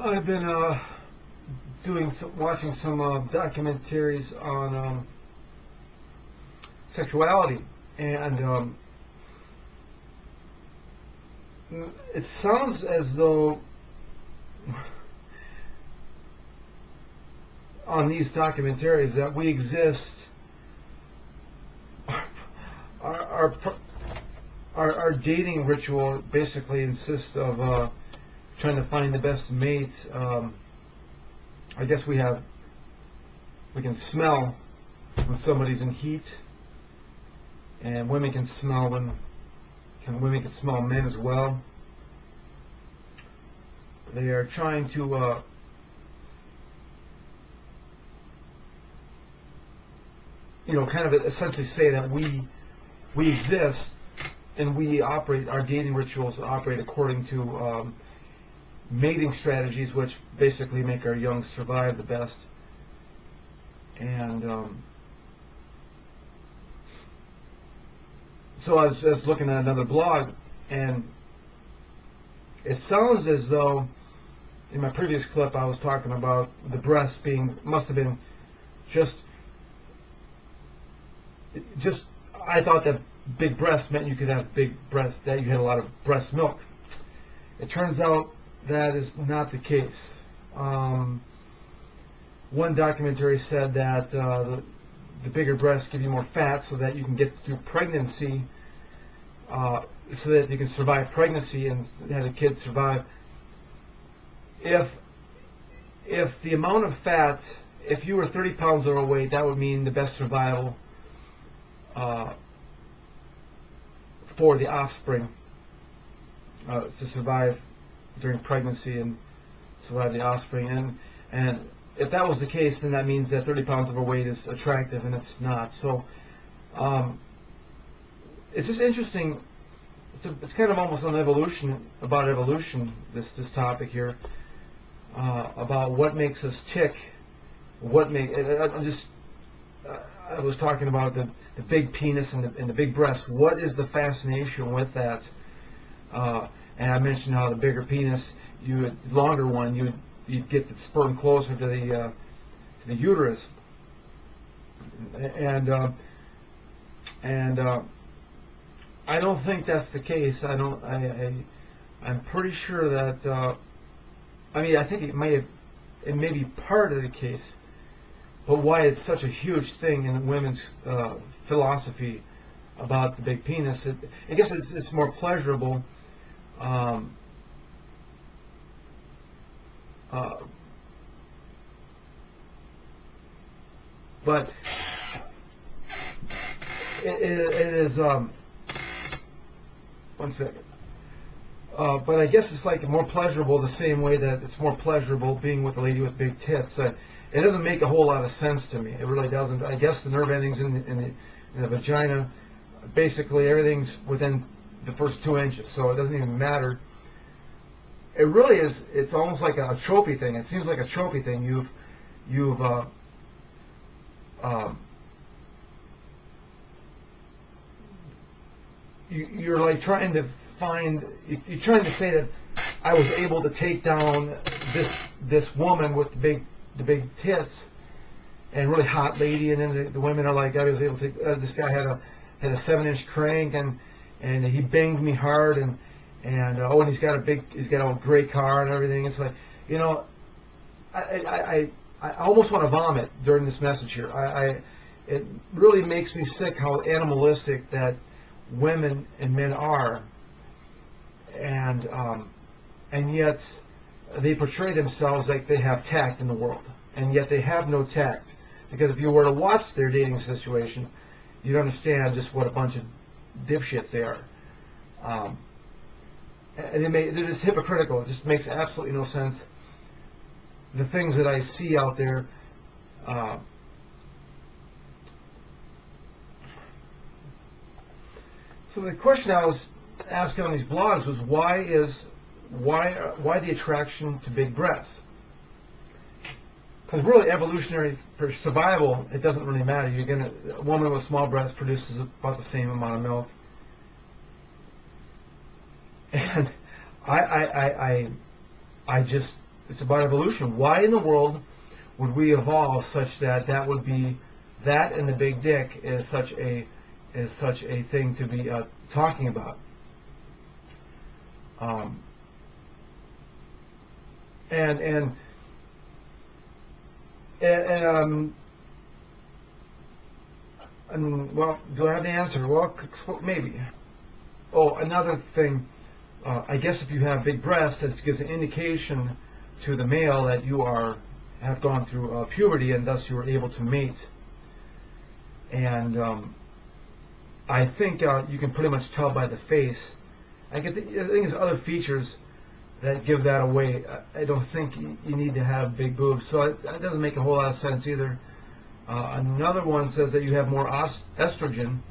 I've been watching some documentaries on sexuality, and it sounds as though on these documentaries that we exist. Our dating ritual basically insists of trying to find the best mate. I guess we can smell when somebody's in heat, and women can smell women can smell men as well. They are trying to kind of essentially say that we exist and we operate, our dating rituals operate according to mating strategies, which basically make our young survive the best. And so I was looking at another blog, and it sounds as though in my previous clip I was talking about the breast must have been just I thought that big breast meant you could have big breast, that you had a lot of breast milk. It turns out that is not the case. One documentary said that the bigger breasts give you more fat so that you can get through pregnancy, so that you can survive pregnancy and have a kid survive. If the amount of fat, if you were 30 pounds overweight, that would mean the best survival for the offspring to survive during pregnancy and survive the offspring. And if that was the case, then that means that 30 pounds overweight is attractive, and it's not. So it's just interesting. It's kind of almost an evolution, this topic here, about what makes us tick. I was talking about the big penis and the big breast. What is the fascination with that? And I mentioned how the bigger penis, longer one, you'd get the sperm closer to the uterus, and I don't think that's the case. I'm pretty sure that. I think it may be part of the case. But why it's such a huge thing in women's philosophy about the big penis, I guess it's more pleasurable. But it is. One second. But I guess it's like more pleasurable the same way that it's more pleasurable being with a lady with big tits. It doesn't make a whole lot of sense to me. It really doesn't. I guess the nerve endings in the vagina, basically everything's within the first 2 inches, so it doesn't even matter. It really is. It's almost like a trophy thing. It seems like a trophy thing. You're like trying to find. You're trying to say that I was able to take down this woman with the big tits and really hot lady, and then the women are like, I was able to. This guy had a 7-inch crank, and he banged me hard, and he's got a great car and everything. It's like, I almost want to vomit during this message here. It really makes me sick how animalistic that women and men are, and yet they portray themselves like they have tact in the world, and yet they have no tact. Because if you were to watch their dating situation, you'd understand just what a bunch of dipshits they are. And they're just hypocritical. It just makes absolutely no sense. The things that I see out there. So the question I was asking on these blogs was why the attraction to big breasts? Because really, evolutionary for survival, it doesn't really matter. A woman with small breasts produces about the same amount of milk. And I it's about evolution. Why in the world would we evolve such that would be, that and the big dick is such a thing to be talking about? And well, do I have the answer? Well, maybe. Oh, another thing. I guess if you have big breasts, that gives an indication to the male that you have gone through puberty, and thus you are able to mate. And I think you can pretty much tell by the face. I think there's other features that give that away. I don't think you need to have big boobs, so that doesn't make a whole lot of sense either. Another one says that you have more estrogen,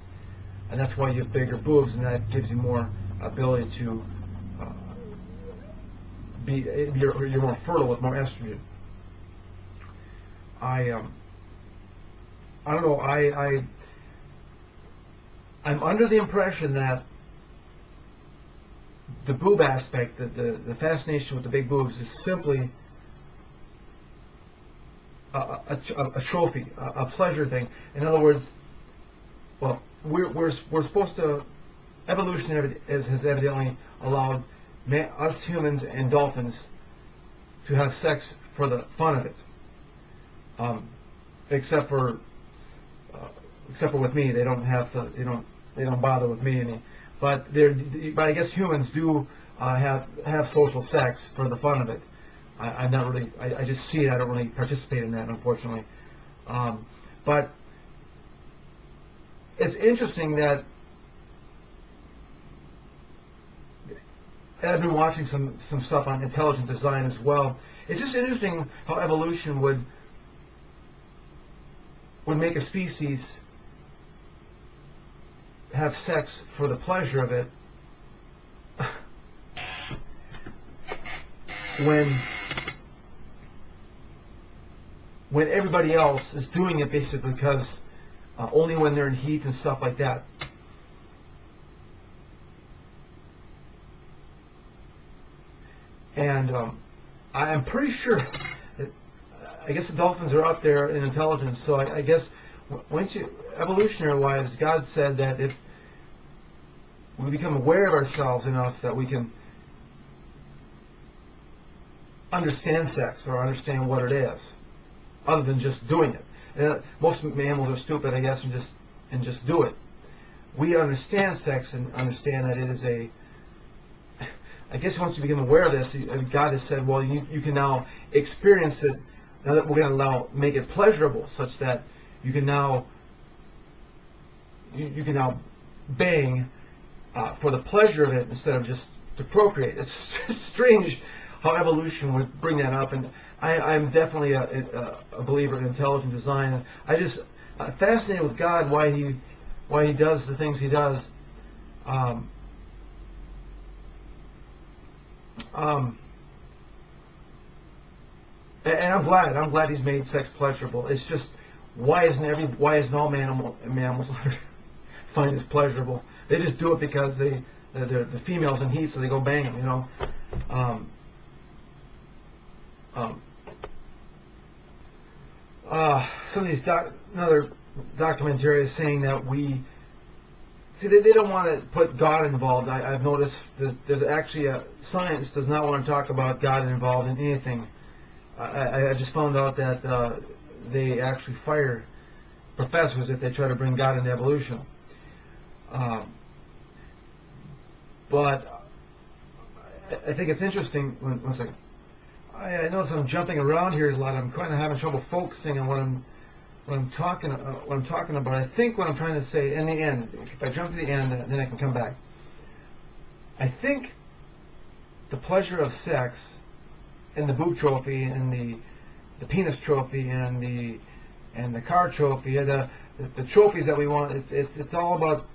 and that's why you have bigger boobs, and that gives you more ability to you're more fertile with more estrogen. I don't know. I'm under the impression that the boob aspect, the fascination with the big boobs, is simply a trophy, a pleasure thing. In other words, well, we're supposed to, evolution has evidently allowed us humans and dolphins to have sex for the fun of it. Except for with me, they don't have to. They don't bother with me any. But I guess humans do have social sex for the fun of it. I'm not really. I just see it. I don't really participate in that, unfortunately. But it's interesting that. And I've been watching some stuff on intelligent design as well. It's just interesting how evolution would make a species have sex for the pleasure of it when everybody else is doing it basically because only when they're in heat and stuff like that. And I am pretty sure that, I guess the dolphins are up there in intelligence, so I guess evolutionary-wise, God said that if we become aware of ourselves enough that we can understand sex or understand what it is, other than just doing it. And most mammals are stupid, I guess, and just do it. We understand sex and understand that it is I guess once you become aware of this, God has said, well, you can now experience it. Now that we're going to make it pleasurable, such that you can now bang for the pleasure of it instead of just to procreate. It's strange how evolution would bring that up, and I'm definitely a believer in intelligent design. I'm fascinated with God, why he does the things he does. And I'm glad he's made sex pleasurable. It's just, why isn't all mammals find it pleasurable? They just do it because they're the females in heat, so they go bang them, you know. Some of these another documentary is saying that they don't want to put God involved. I've noticed there's actually science does not want to talk about God involved in anything. I just found out that they actually fire professors if they try to bring God into evolution. But I think it's interesting. One second. I notice I'm jumping around here a lot. I'm kind of having trouble focusing on what I'm talking about. I think what I'm trying to say in the end, if I jump to the end, then I can come back. I think the pleasure of sex and the boob trophy and the penis trophy and the car trophy, the trophies that we want, it's all about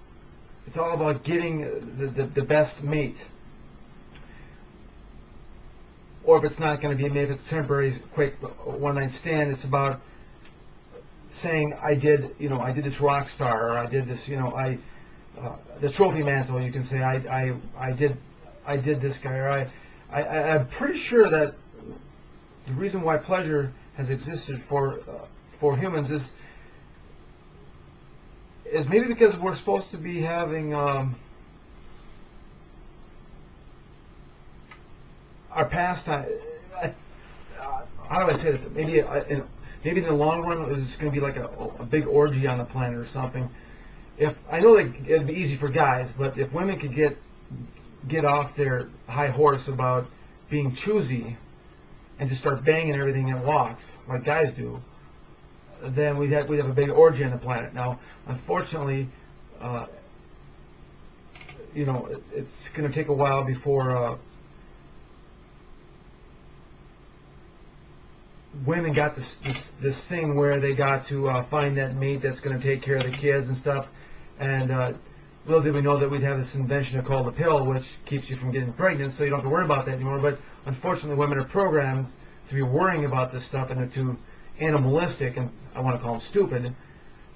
getting the best mate. Or if it's not going to be maybe it's temporary, quick one-night stand, it's about saying I did this rock star, or I did this, the trophy mantle. You can say I did this guy, or I'm pretty sure that the reason why pleasure has existed for humans is maybe because we're supposed to be having our pastime. How do I say this? Maybe in the long run, it's going to be like a big orgy on the planet or something. If I know that it'd be easy for guys, but if women could get off their high horse about being choosy and just start banging everything that walks like guys do, then we'd have a big orgy on the planet. Now, unfortunately, it's going to take a while before women got this thing where they got to find that mate that's going to take care of the kids and stuff. And little did we know that we'd have this invention called the pill, which keeps you from getting pregnant, so you don't have to worry about that anymore. But unfortunately, women are programmed to be worrying about this stuff, and they're too animalistic, and I want to call them stupid,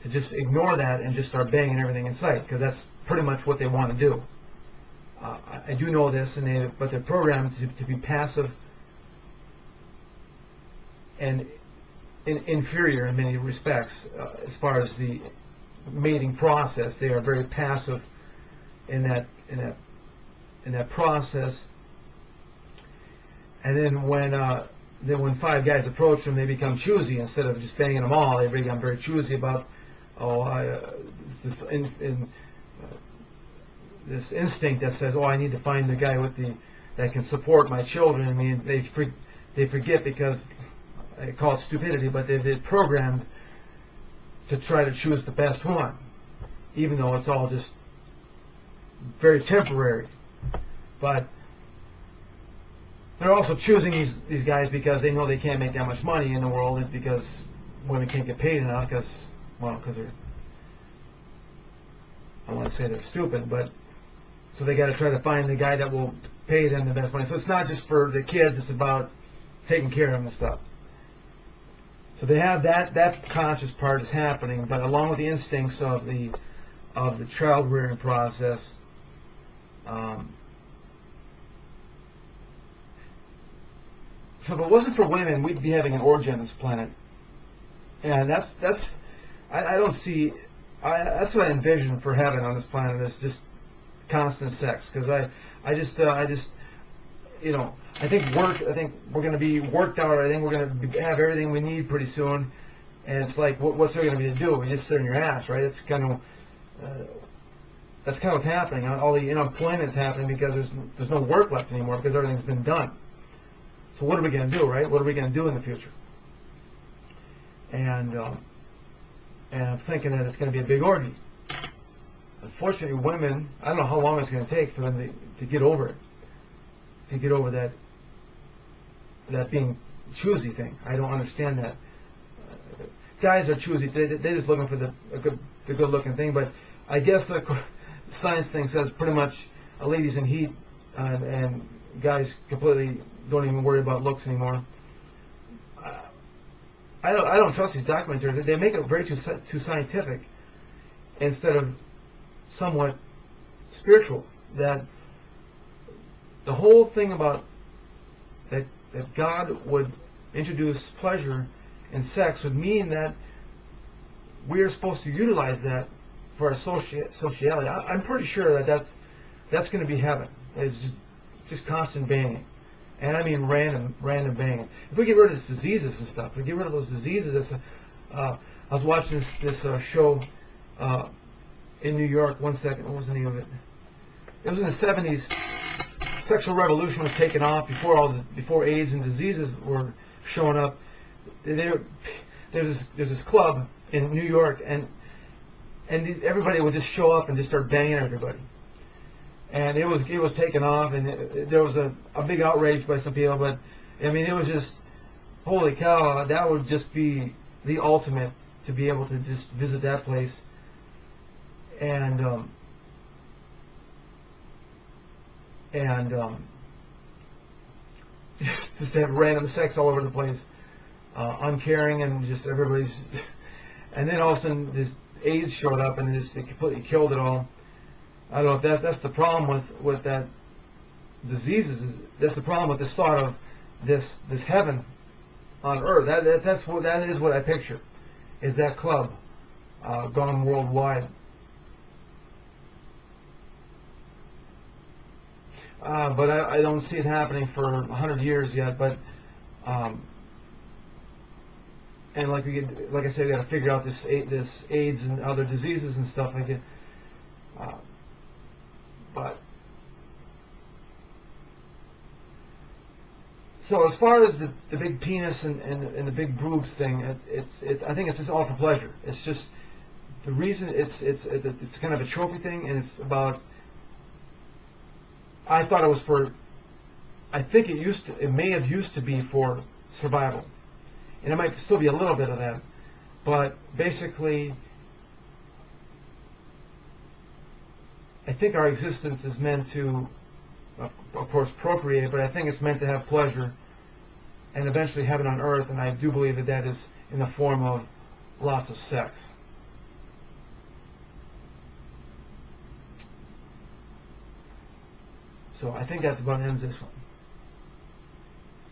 to just ignore that and just start banging everything in sight, because that's pretty much what they want to do. I do know this, but they're programmed to be passive and inferior in many respects as far as the mating process. They are very passive in that process. And then when five guys approach them, they become choosy. Instead of just banging them all, they become very choosy about this instinct that says, I need to find the guy that can support my children. I mean, they forget, because I call it stupidity, but they've been programmed to try to choose the best one, even though it's all just very temporary. But they're also choosing these guys because they know they can't make that much money in the world, and because women can't get paid enough, because they're, I want to say they're stupid, but so they got to try to find the guy that will pay them the best money. So it's not just for the kids, it's about taking care of them and stuff. So they have that conscious part is happening, but along with the instincts of the child rearing process, so if it wasn't for women, we'd be having an orgy on this planet, and I don't see. That's what I envision for heaven on this planet, is just constant sex. Because I just I think we're going to be worked out. I think we're going to have everything we need pretty soon. And it's like, what's there going to be to do? We just sit in your ass, right? It's kind of that's kind of what's happening. All the unemployment is happening because there's no work left anymore, because everything's been done. So what are we going to do, right? What are we going to do in the future? And I'm thinking that it's going to be a big orgy. Unfortunately, women, I don't know how long it's going to take for them to get over it. To get over that being choosy thing. I don't understand that. Guys are choosy. They're just looking for the good looking thing. But I guess the science thing says pretty much a lady's in heat, and guys completely don't even worry about looks anymore. I don't trust these documentaries. They make it very too scientific instead of somewhat spiritual. That the whole thing about that God would introduce pleasure and sex would mean that we are supposed to utilize that for our sociality. I'm pretty sure that's going to be heaven. It's just constant banging, and I mean random banging. If we get rid of these diseases and stuff, if we get rid of those diseases. I was watching this show in New York. One second, what was the name of it? It was in the 70s. Sexual revolution was taking off before AIDS and diseases were showing up. There's this club in New York, and everybody would just show up and just start banging everybody. And it was taking off, and there was a big outrage by some people. But I mean, it was just, holy cow! That would just be the ultimate, to be able to just visit that place and just have random sex all over the place, uncaring, and just everybody's. And then all of a sudden, this AIDS showed up, and it completely killed it all. I don't know if that's the problem with that diseases. That's the problem with this thought of this heaven on Earth. That is what I picture, is that club gone worldwide. But I don't see it happening for 100 years yet. But and like I said, we got to figure out this AIDS and other diseases and stuff like it. But so as far as the big penis and the big boobs thing, I think it's just all for pleasure. It's just the reason it's kind of a trophy thing, and it's about. I thought it was for. I think it may have used to be for survival, and it might still be a little bit of that, but basically, I think our existence is meant to, of course, procreate, but I think it's meant to have pleasure and eventually heaven on earth, and I do believe that that is in the form of lots of sex. So I think that's about ends this one.